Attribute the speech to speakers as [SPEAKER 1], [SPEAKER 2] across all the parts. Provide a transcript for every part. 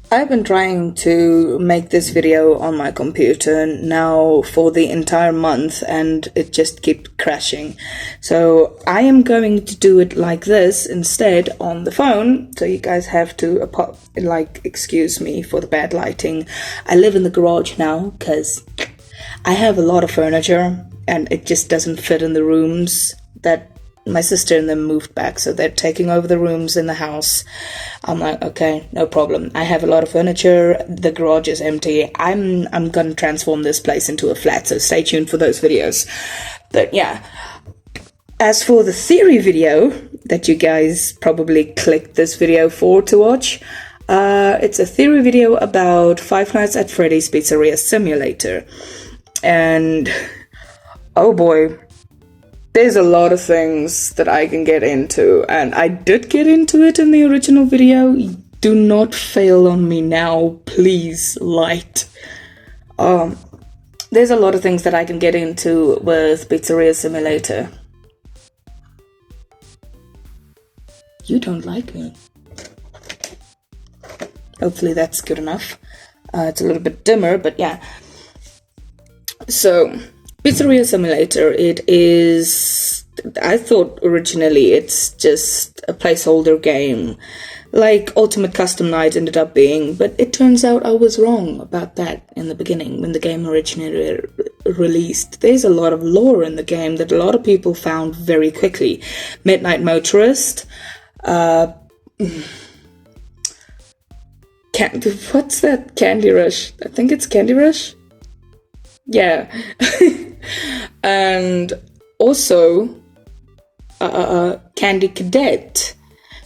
[SPEAKER 1] I've been trying to make this video on my computer now for the entire month and it just keeps crashing. So I am going to do it like this instead on the phone. So you guys have to excuse me for the bad lighting. I live in the garage now because I have a lot of furniture and it just doesn't fit in the rooms that my sister and them moved back, so they're taking over the rooms in the house. I'm like, okay, no problem. I have a lot of furniture. The garage is empty. I'm gonna transform this place into a flat, so stay tuned for those videos. But yeah, as for the theory video that you guys probably clicked this video for to watch, it's a theory video about Five Nights at Freddy's Pizzeria Simulator. And oh boy, there's a lot of things that I can get into, and I did get into it in the original video. Do not fail on me now, please, light. There's a lot of things that I can get into with Pizzeria Simulator. You don't like me. Hopefully that's good enough. It's a little bit dimmer, but yeah. So, Pizzeria Simulator, it is, I thought originally it's just a placeholder game, like Ultimate Custom Night ended up being, but it turns out I was wrong about that in the beginning when the game originally released. There's a lot of lore in the game that a lot of people found very quickly. Midnight Motorist, what's that? Candy Rush. I think it's Candy Rush? Yeah. And also Candy Cadet,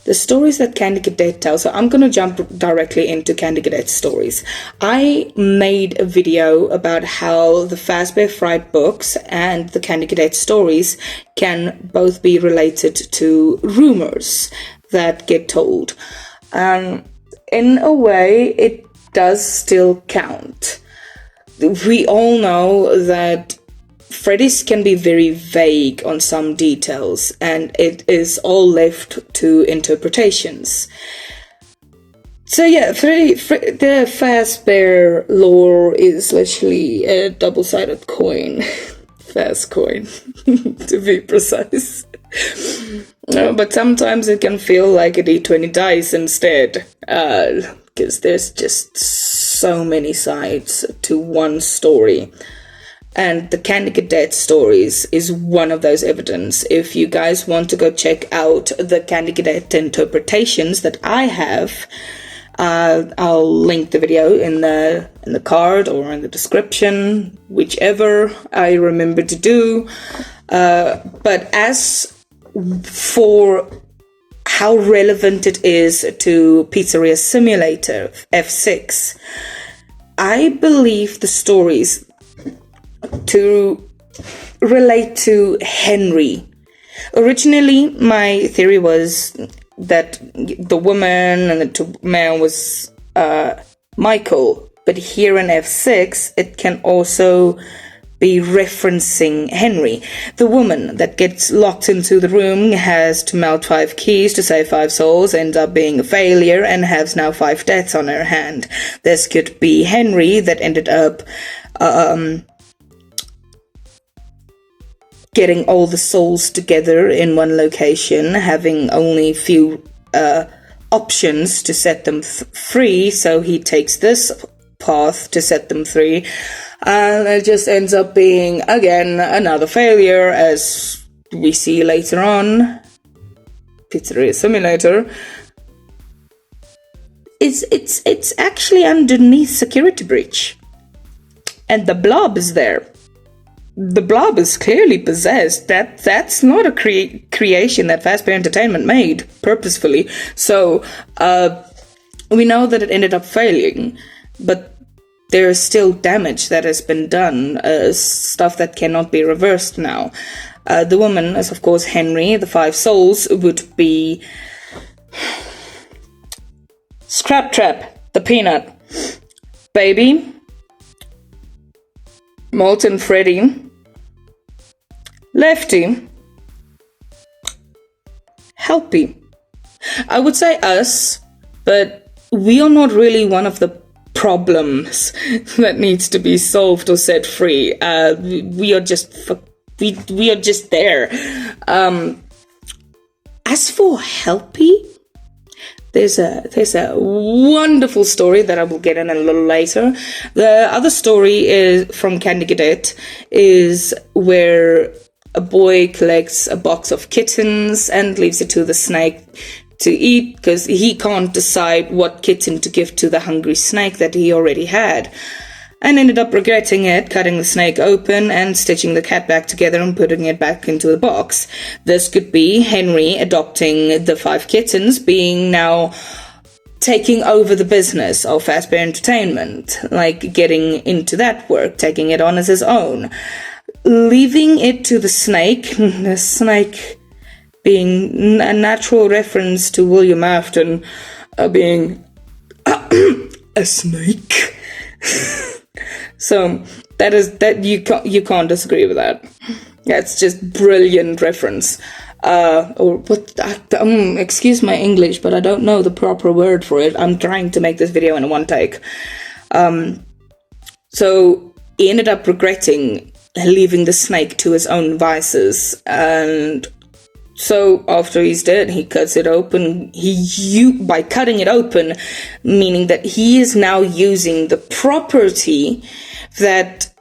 [SPEAKER 1] the stories that Candy Cadet tells. So I'm gonna jump directly into Candy Cadet stories. I made a video about how the Fazbear Fright books and the Candy Cadet stories can both be related to rumors that get told. In a way, it does still count. We all know that Freddy's can be very vague on some details, and it is all left to interpretations. So yeah, the Fazbear lore is literally a double-sided coin. Fast coin, to be precise. But sometimes it can feel like a D20 dice instead, because there's just so many sides to one story. And the Candy Cadet stories is one of those evidence. If you guys want to go check out the Candy Cadet interpretations that I have, I'll link the video in the card or in the description, whichever I remember to do. But as for how relevant it is to Pizzeria Simulator F6, I believe the stories to relate to Henry. Originally, my theory was that the woman and the man was Michael, but here in F6, it can also be referencing Henry. The woman that gets locked into the room has to melt 5 keys to save 5 souls, ends up being a failure, and has now 5 deaths on her hand. This could be Henry that ended up getting all the souls together in one location, having only few options to set them free, so he takes this path to set them free, and it just ends up being, again, another failure, as we see later on. Pizzeria Simulator. It's actually underneath security breach, and the blob is there. The blob is clearly possessed. That's not a creation that Fazbear Entertainment made purposefully. So we know that it ended up failing, but there is still damage that has been done, stuff that cannot be reversed now. The woman is, of course, Henry. The 5 souls would be Scrap Trap, the Peanut, Baby, Molten Freddy, Lefty, Helpy. I would say us, but we are not really one of the problems that needs to be solved or set free. We are just we are just there. As for Helpy, there's a wonderful story that I will get in a little later. The other story is from Candy Cadet, is where a boy collects a box of kittens and leaves it to the snake to eat, because he can't decide what kitten to give to the hungry snake that he already had, and ended up regretting it, cutting the snake open and stitching the cat back together and putting it back into the box. This could be Henry adopting the 5 kittens, being now taking over the business of Fazbear Entertainment, like getting into that work, taking it on as his own, leaving it to the snake, the snake being a natural reference to William Afton, being a snake. So that you can't disagree with that. That's just brilliant reference. Or what? Excuse my English, but I don't know the proper word for it. I'm trying to make this video in one take. So he ended up regretting leaving the snake to his own vices, and so after he's dead, he cuts it open. By cutting it open, meaning that he is now using the property that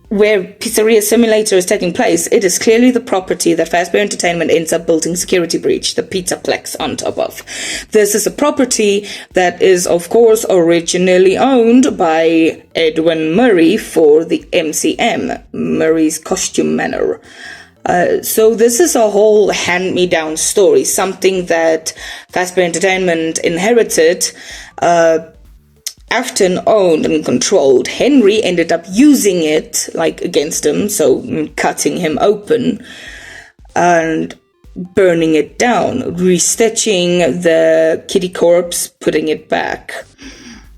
[SPEAKER 1] where Pizzeria Simulator is taking place. It is clearly the property that Fazbear Entertainment ends up building Security Breach, the Pizzaplex, on top of. This is a property that is, of course, originally owned by Edwin Murray for the MCM, Murray's Costume Manor. So this is a whole hand-me-down story, something that Fazbear Entertainment inherited, Afton owned and controlled. Henry ended up using it, like, against him, so cutting him open and burning it down, restitching the kitty corpse, putting it back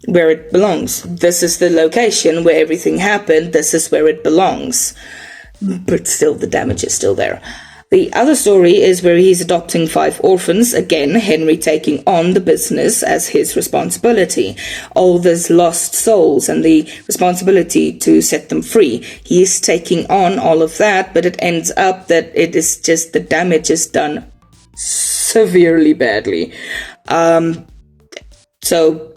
[SPEAKER 1] where it belongs. This is the location where everything happened. This is where it belongs. But still, the damage is still there. The other story is where he's adopting 5 orphans. Again, Henry taking on the business as his responsibility. All these lost souls and the responsibility to set them free. He is taking on all of that, but it ends up that it is just the damage is done severely badly. So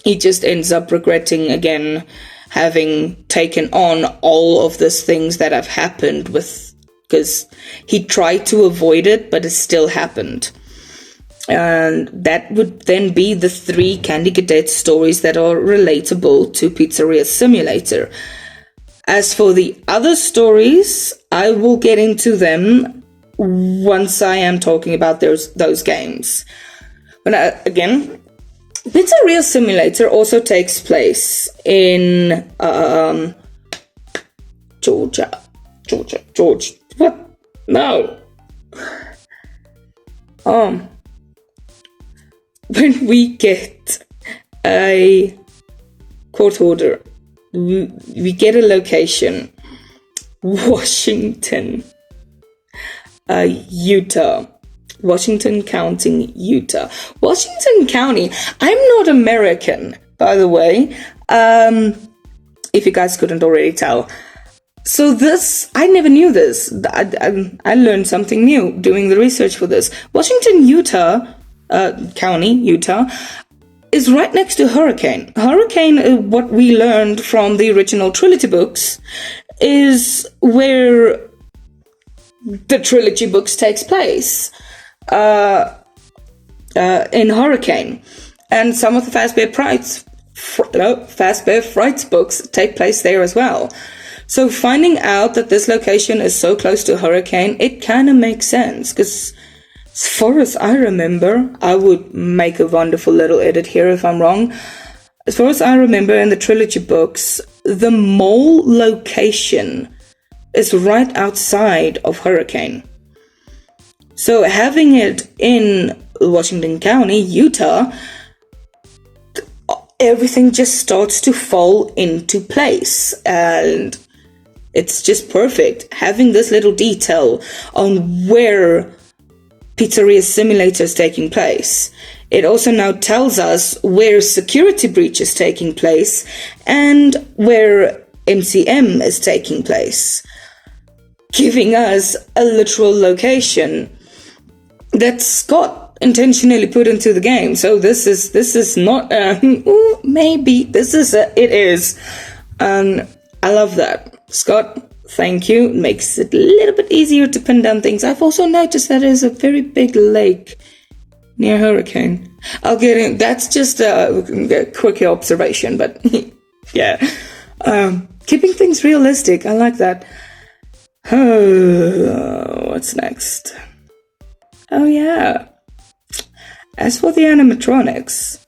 [SPEAKER 1] he just ends up regretting again having taken on all of these things that have happened because he tried to avoid it, but it still happened. And that would then be the 3 Candy Cadet stories that are relatable to Pizzeria Simulator. As for the other stories, I will get into them once I am talking about those games. But again, Pizzeria Simulator also takes place in Georgia. What? No. When we get a court order, we get a location, Washington, Utah. Washington County, Utah. Washington County. I'm not American, by the way, if you guys couldn't already tell. So this, I never knew this. I learned something new doing the research for this. Washington, County, Utah, is right next to Hurricane. Hurricane, what we learned from the original trilogy books, is where the trilogy books takes place. In Hurricane, and some of the Fazbear Frights books take place there as well. So finding out that this location is so close to Hurricane, it kind of makes sense, because as far as I remember, I would make a wonderful little edit here if I'm wrong. As far as I remember in the trilogy books, the mole location is right outside of Hurricane. So having it in Washington County, Utah, everything just starts to fall into place. And it's just perfect. Having this little detail on where Pizzeria Simulator is taking place It also now tells us where security breach is taking place and where MCM is taking place, giving us a literal location that Scott intentionally put into the game. So this is not maybe this is it is. I love that. Scott, thank you. Makes it a little bit easier to pin down things. I've also noticed that there's a very big lake near Hurricane. I'll get in. That's just a quick observation, but yeah. Keeping things realistic. I like that. What's next? Oh yeah. As for the animatronics,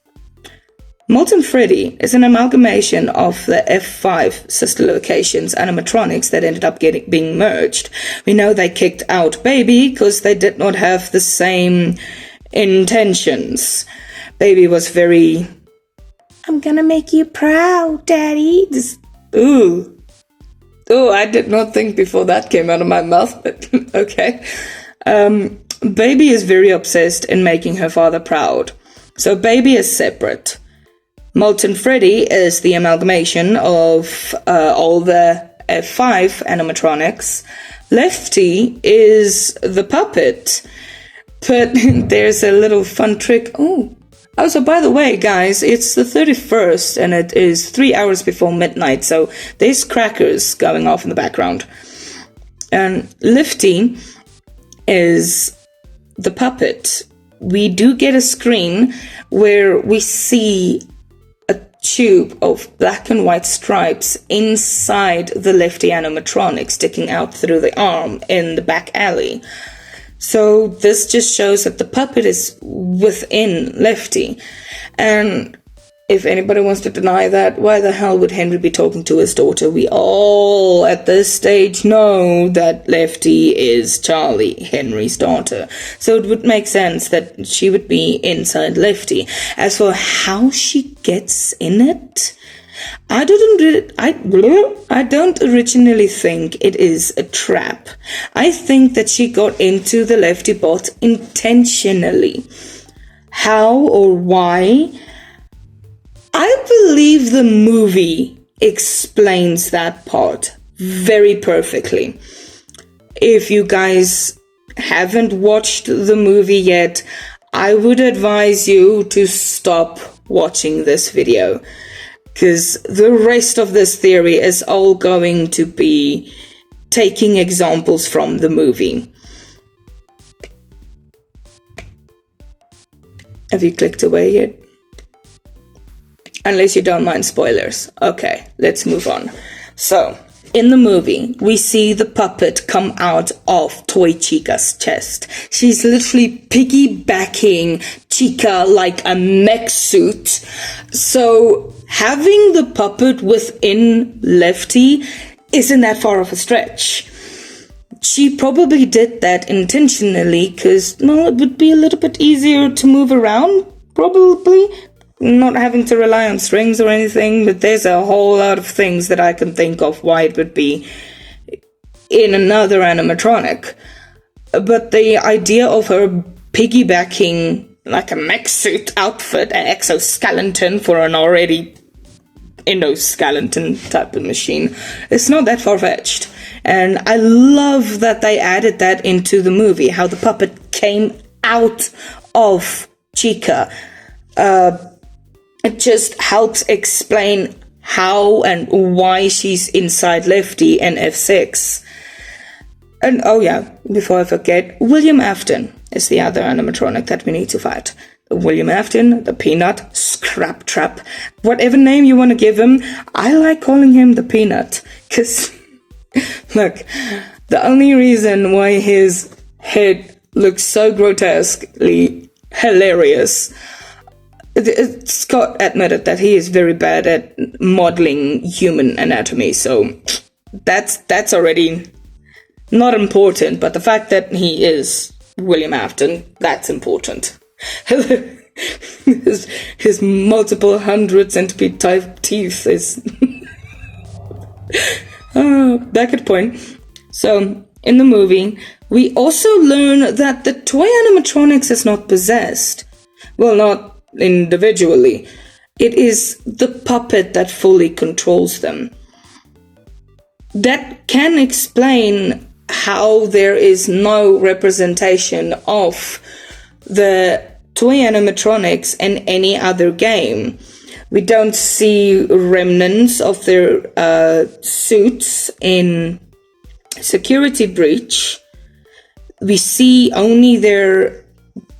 [SPEAKER 1] Molten Freddy is an amalgamation of the F5 sister locations animatronics that ended up being merged. We know they kicked out Baby because they did not have the same intentions. Baby was very, I'm gonna make you proud, Daddy. I did not think before that came out of my mouth, but okay. Baby is very obsessed in making her father proud. So Baby is separate. Molten Freddy is the amalgamation of all the F5 animatronics. Lefty is the puppet. But there's a little fun trick. Oh, so by the way, guys, it's the 31st and it is 3 hours before midnight. So there's crackers going off in the background. And Lefty is the puppet. We do get a screen where we see a tube of black and white stripes inside the Lefty animatronic sticking out through the arm in the back alley. So this just shows that the puppet is within Lefty. And if anybody wants to deny that, why the hell would Henry be talking to his daughter? We all at this stage know that Lefty is Charlie, Henry's daughter. So it would make sense that she would be inside Lefty. As for how she gets in it, I don't originally think it is a trap. I think that she got into the Lefty bot intentionally. How or why? I believe the movie explains that part very perfectly. If you guys haven't watched the movie yet, I would advise you to stop watching this video, because the rest of this theory is all going to be taking examples from the movie. Have you clicked away yet? Unless you don't mind spoilers. Okay, let's move on. So, in the movie, we see the puppet come out of Toy Chica's chest. She's literally piggybacking Chica like a mech suit. So, having the puppet within Lefty isn't that far of a stretch. She probably did that intentionally because, well, it would be a little bit easier to move around, probably. Not having to rely on strings or anything, but there's a whole lot of things that I can think of why it would be in another animatronic. But the idea of her piggybacking like a mech suit outfit, an exoskeleton for an already endoskeleton type of machine, it's not that far-fetched. And I love that they added that into the movie, how the puppet came out of Chica. It just helps explain how and why she's inside Lefty and F6. And oh yeah, before I forget, William Afton is the other animatronic that we need to fight. William Afton, the Peanut, Scrap Trap, whatever name you want to give him, I like calling him the Peanut. Because, look, the only reason why his head looks so grotesquely hilarious, Scott admitted that he is very bad at modeling human anatomy, so that's already not important, but the fact that he is William Afton, that's important. his multiple 100 centipede type teeth is back at point. So in the movie we also learn that the toy animatronics is not possessed. Well, not individually. It is the puppet that fully controls them. That can explain how there is no representation of the toy animatronics in any other game. We don't see remnants of their suits in Security Breach. We see only their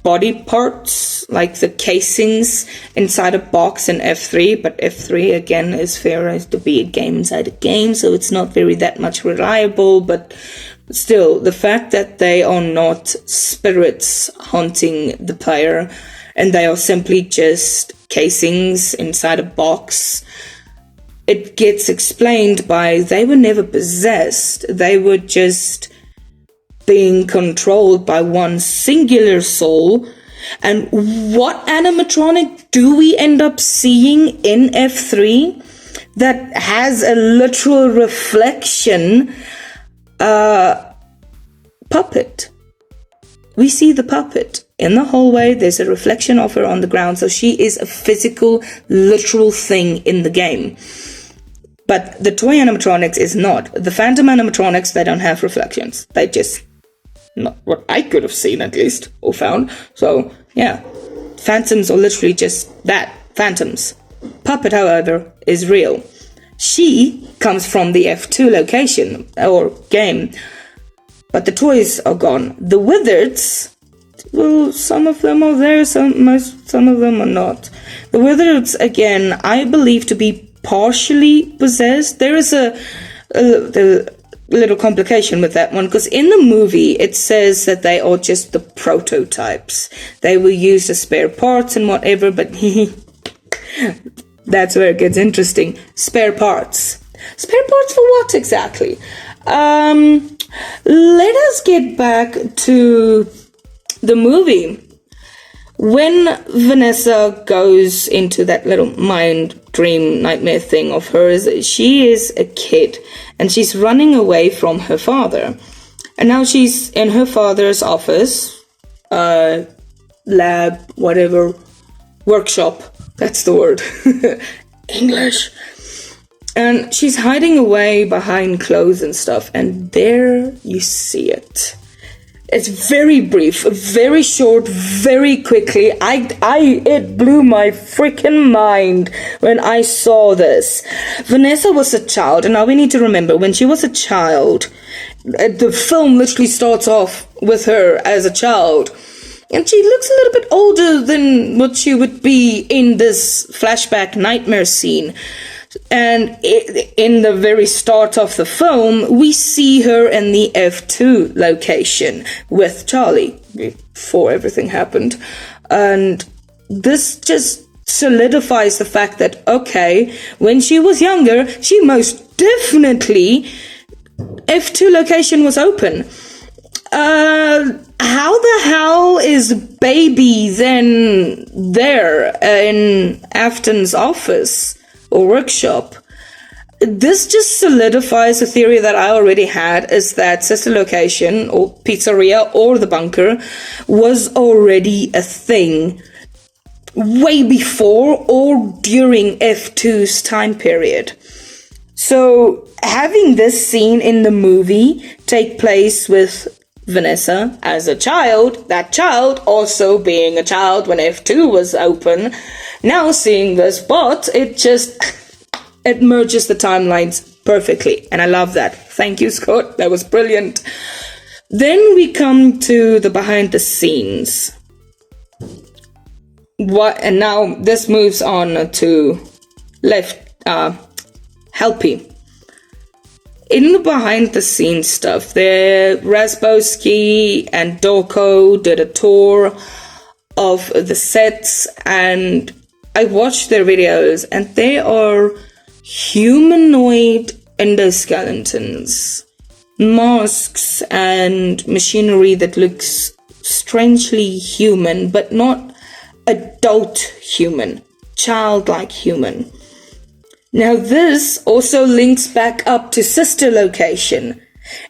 [SPEAKER 1] body parts, like the casings inside a box in F3, but F3 again is fair to be a game inside a game, so it's not very that much reliable, but still, the fact that they are not spirits haunting the player, and they are simply just casings inside a box, it gets explained by they were never possessed, they were just being controlled by one singular soul. And what animatronic do we end up seeing in F3 that has a literal reflection puppet? We see the puppet in the hallway. There's a reflection of her on the ground, so she is a physical, literal thing in the game. But the toy animatronics is not. The phantom animatronics, they don't have reflections. They just, not what I could have seen at least, or found. So, yeah. Phantoms are literally just that, phantoms. Puppet, however, is real. She comes from the F2 location, or game. But the toys are gone. The Wizards, well, some of them are there, some of them are not. The Wizards, again, I believe to be partially possessed. There is a little complication with that one, because in the movie it says that they are just the prototypes. They will use the spare parts and whatever, but that's where it gets interesting. Spare parts. Spare parts for what exactly? Let us get back to the movie. When Vanessa goes into that little mind dream nightmare thing of hers, she is a kid and she's running away from her father. And now she's in her father's office, lab, whatever, workshop, that's the word, English. And she's hiding away behind clothes and stuff, and there you see it. It's very brief, very short, very quickly. It blew my freaking mind when I saw this. Vanessa was a child, and now we need to remember, when she was a child, the film literally starts off with her as a child. And she looks a little bit older than what she would be in this flashback nightmare scene. And in the very start of the film, we see her in the F2 location with Charlie before everything happened. And this just solidifies the fact that, okay, when she was younger, she most definitely, F2 location was open. How the hell is Baby then there in Afton's office or workshop? This just solidifies a theory that I already had, is that sister location or pizzaria or the bunker was already a thing way before or during F2's time period. So having this scene in the movie take place with Vanessa as a child, that child also being a child when F2 was open, now seeing this, but it merges the timelines perfectly, and I love that. Thank you, Scott, that was brilliant. Then we come to the behind the scenes. And now this moves on to Helpy. In the behind the scenes stuff, Razbowski and Dorko did a tour of the sets, and I watched their videos, and they are humanoid endoskeletons, masks and machinery that looks strangely human, but not adult human, childlike human. Now this also links back up to sister location.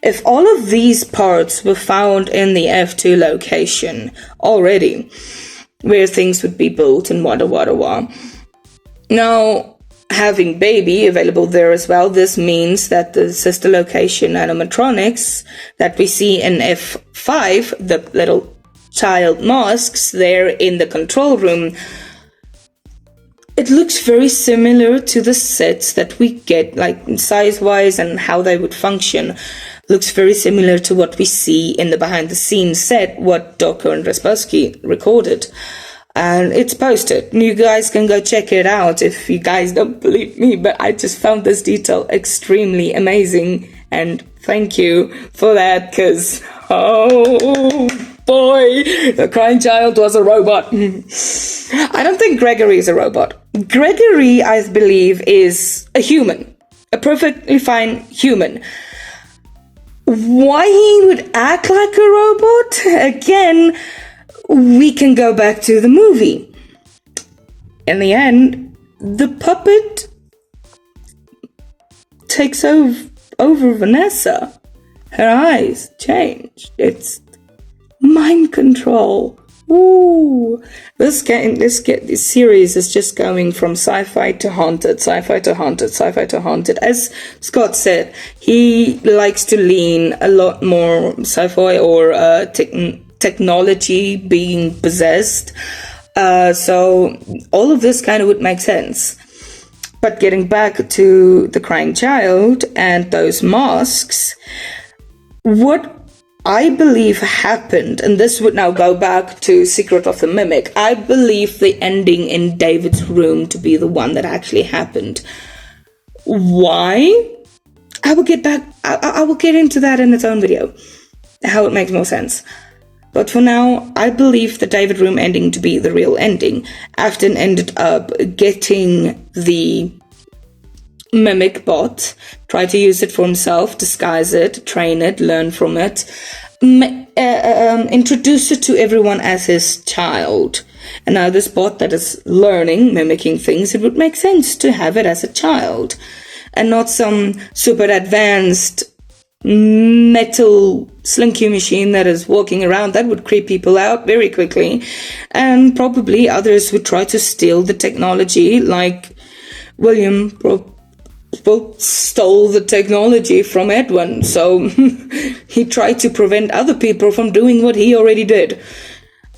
[SPEAKER 1] If all of these parts were found in the F2 location already, where things would be built and wada. Now, having baby available there as well, this means that the sister location animatronics that we see in F5, the little child masks there in the control room, it looks very similar to the sets that we get, like size-wise and how they would function. Looks very similar to what we see in the behind-the-scenes set, what Doko and Raspuski recorded. And it's posted. You guys can go check it out if you guys don't believe me, but I just found this detail extremely amazing. And thank you for that, because, oh boy, the crying child was a robot. I don't think Gregory is a robot. Gregory, I believe, is a human. A perfectly fine human. Why he would act like a robot? Again, we can go back to the movie. In the end, the puppet takes over Vanessa. Her eyes change. It's mind control. Ooh, this series is just going from sci-fi to haunted, sci-fi to haunted, sci-fi to haunted. As Scott said, he likes to lean a lot more sci-fi or technology being possessed. So all of this kind of would make sense. But getting back to the crying child and those masks, what I believe happened, and this would now go back to Secret of the Mimic, I believe the ending in David's room to be the one that actually happened. Why? I will get back, I will get into that in its own video, how it makes more sense. But for now, I believe the David room ending to be the real ending. Afton ended up getting the mimic bot, try to use it for himself, disguise it, train it, learn from it, introduce it to everyone as his child. And now this bot that is learning, mimicking things, it would make sense to have it as a child and not some super advanced metal slinky machine that is walking around. That would creep people out very quickly, and probably others would try to steal the technology, like William stole the technology from Edwin, so he tried to prevent other people from doing what he already did.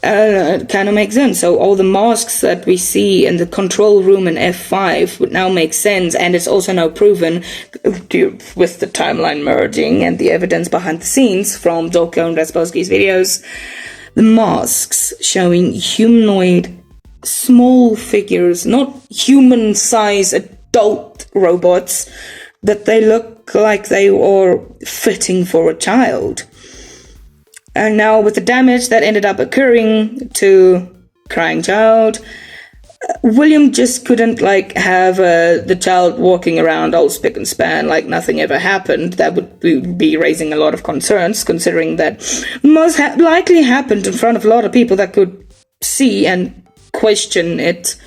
[SPEAKER 1] It kind of makes sense. So all the masks that we see in the control room in F5 would now make sense, and it's also now proven with the timeline merging and the evidence behind the scenes from Doko and Raspuski's videos. The masks showing humanoid small figures, not human-size adult robots, that they look like they are fitting for a child. And now with the damage that ended up occurring to crying child, William just couldn't have the child walking around all spick and span like nothing ever happened. That would be raising a lot of concerns, considering that most likely happened in front of a lot of people that could see and question it.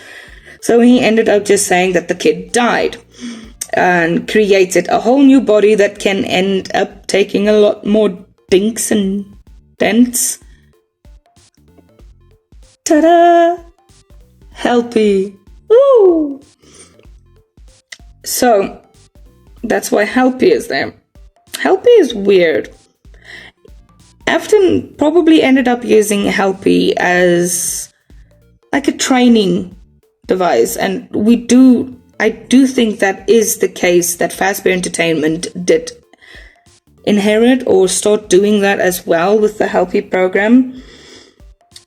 [SPEAKER 1] So he ended up just saying that the kid died and created a whole new body that can end up taking a lot more dinks and dents. Ta-da! Helpy. Woo! So, that's why Helpy is there. Helpy is weird. Afton probably ended up using Helpy as like a training device, and I do think that is the case, that Fazbear Entertainment did inherit or start doing that as well with the Helpy program.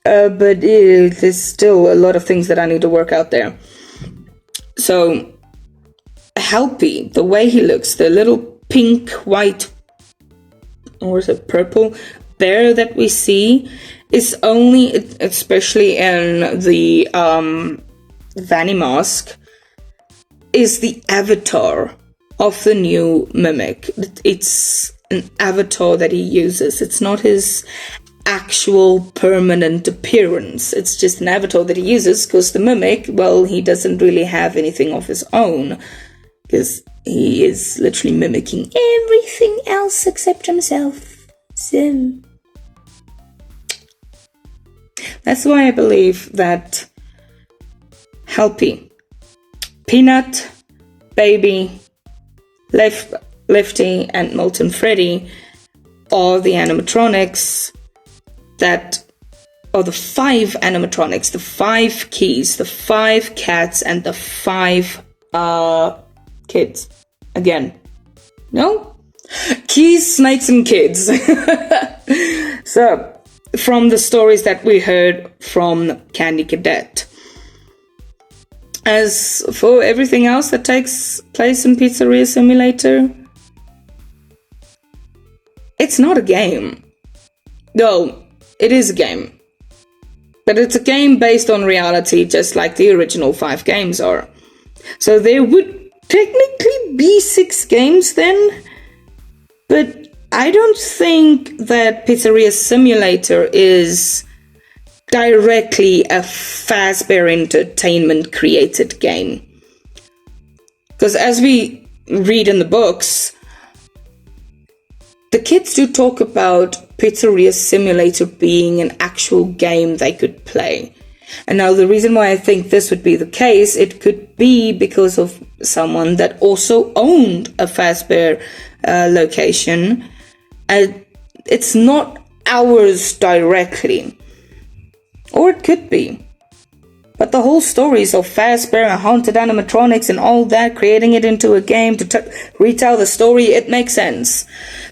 [SPEAKER 1] But there's still a lot of things that I need to work out there. So, Helpy, the way he looks, the little pink, white, or is it purple bear that we see, is only, especially in the Vanny mask, is the avatar of the new mimic. It's an avatar that he uses. It's not his actual permanent appearance. It's just an avatar that he uses because the mimic, well, he doesn't really have anything of his own, because he is literally mimicking everything else except himself. So That's why I believe that Helpy, Peanut, Baby, Lefty, and Molten Freddy are the animatronics that are the 5 animatronics, the 5 keys, the 5 cats, and the 5 kids. Again, no? Keys, snakes, and kids. So, from the stories that we heard from Candy Cadet. As for everything else that takes place in Pizzeria Simulator, it's not a game. No, it is a game. But it's a game based on reality, just like the original 5 games are. So there would technically be 6 games then, but I don't think that Pizzeria Simulator is directly a Fazbear Entertainment created game. Because as we read in the books, the kids do talk about Pizzeria Simulator being an actual game they could play. And now the reason why I think this would be the case, it could be because of someone that also owned a Fazbear location. It's not ours directly. Or it could be. But the whole stories of Fazbear and haunted animatronics and all that, creating it into a game to retell the story, it makes sense.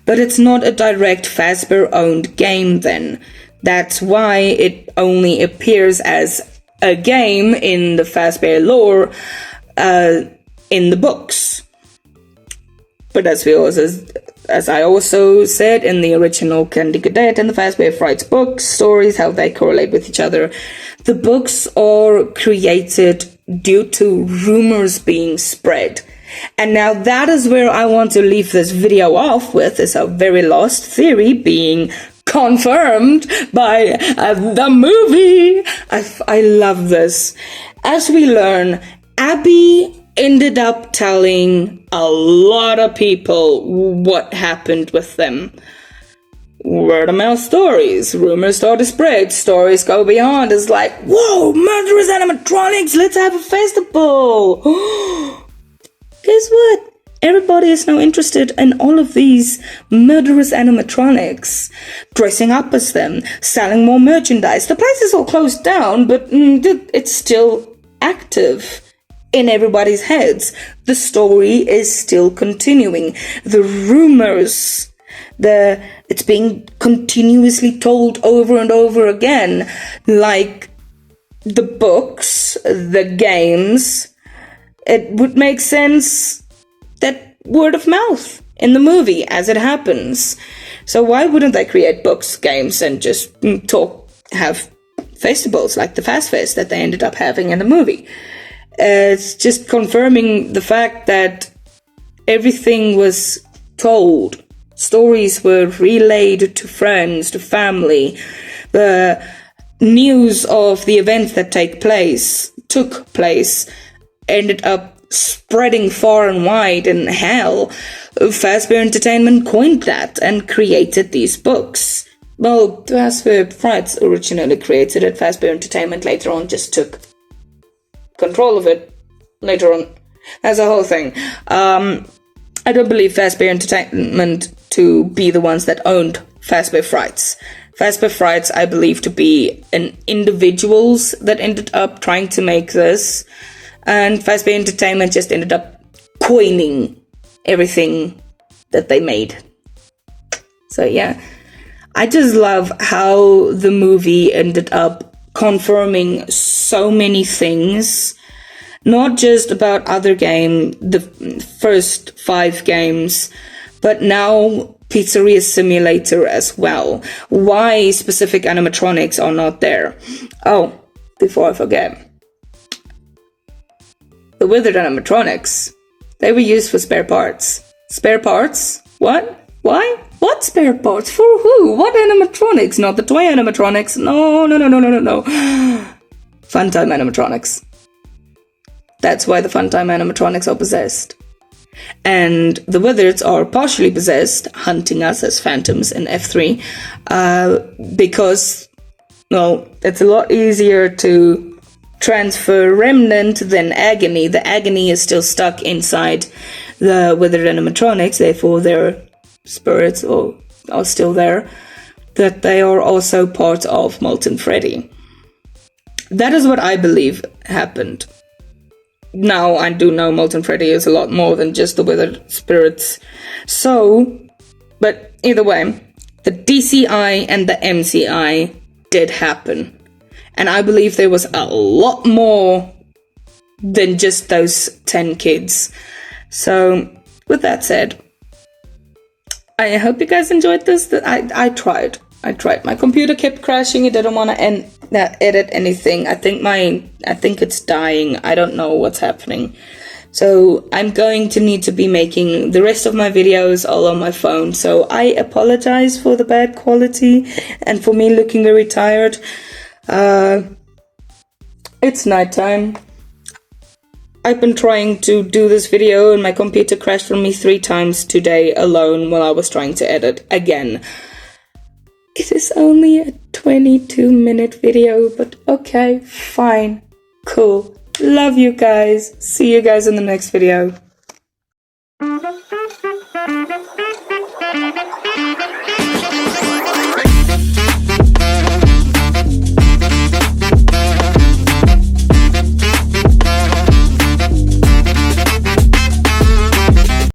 [SPEAKER 1] But it's not a direct Fazbear-owned game then. That's why it only appears as a game in the Fazbear lore in the books. But as I also said in the original Candy Cadet and the Fazbear Frights books, stories, how they correlate with each other, the books are created due to rumors being spread. And now that is where I want to leave this video off with, is a very lost theory being confirmed by the movie. I love this. As we learn, Abby ended up telling a lot of people what happened with them. Word of mouth stories, rumors start to spread, stories go beyond. It's like, whoa, murderous animatronics, let's have a festival. Guess what? Everybody is now interested in all of these murderous animatronics, dressing up as them, selling more merchandise. The place is all closed down, but it's still active in everybody's heads. The story is still continuing. The rumors, it's being continuously told over and over again, like the books, the games. It would make sense that word of mouth in the movie as it happens. So why wouldn't they create books, games, and just have festivals like the Fast Fest that they ended up having in the movie? It's just confirming the fact that everything was told. Stories were relayed to friends, to family. The news of the events that took place, ended up spreading far and wide, and hell, Fazbear Entertainment coined that and created these books. Well, Fazbear Frights originally created it. Fazbear Entertainment later on just took control of it later on. That's a whole thing. I don't believe Fazbear Entertainment to be the ones that owned Fazbear Frights. Fazbear Frights, I believe, to be individuals that ended up trying to make this, and Fazbear Entertainment just ended up coining everything that they made. So yeah, I just love how the movie ended up confirming so many things, not just about the first 5 games, but now Pizzeria Simulator as well. Why specific animatronics are not there. Oh, before I forget, the withered animatronics, they were used for spare parts. Spare parts? What? Why? What spare parts? For who? What animatronics? Not the toy animatronics. No. Funtime animatronics. That's why the Funtime animatronics are possessed. And the wizards are partially possessed, hunting us as phantoms in F3, because well, it's a lot easier to transfer remnant than agony. The agony is still stuck inside the withered animatronics, therefore their spirits are still there, that they are also part of Molten Freddy. That is what I believe happened. Now, I do know Molten Freddy is a lot more than just the withered spirits. So, but either way, the DCI and the MCI did happen. And I believe there was a lot more than just those 10 kids. So, with that said, I hope you guys enjoyed this. I tried. My computer kept crashing. It didn't want to edit anything. I think it's dying. I don't know what's happening. So I'm going to need to be making the rest of my videos all on my phone. So I apologize for the bad quality and for me looking very tired. It's nighttime. I've been trying to do this video and my computer crashed on me 3 times today alone while I was trying to edit again. It is only a 22-minute video, but okay, fine, cool. Love you guys. See you guys in the next video.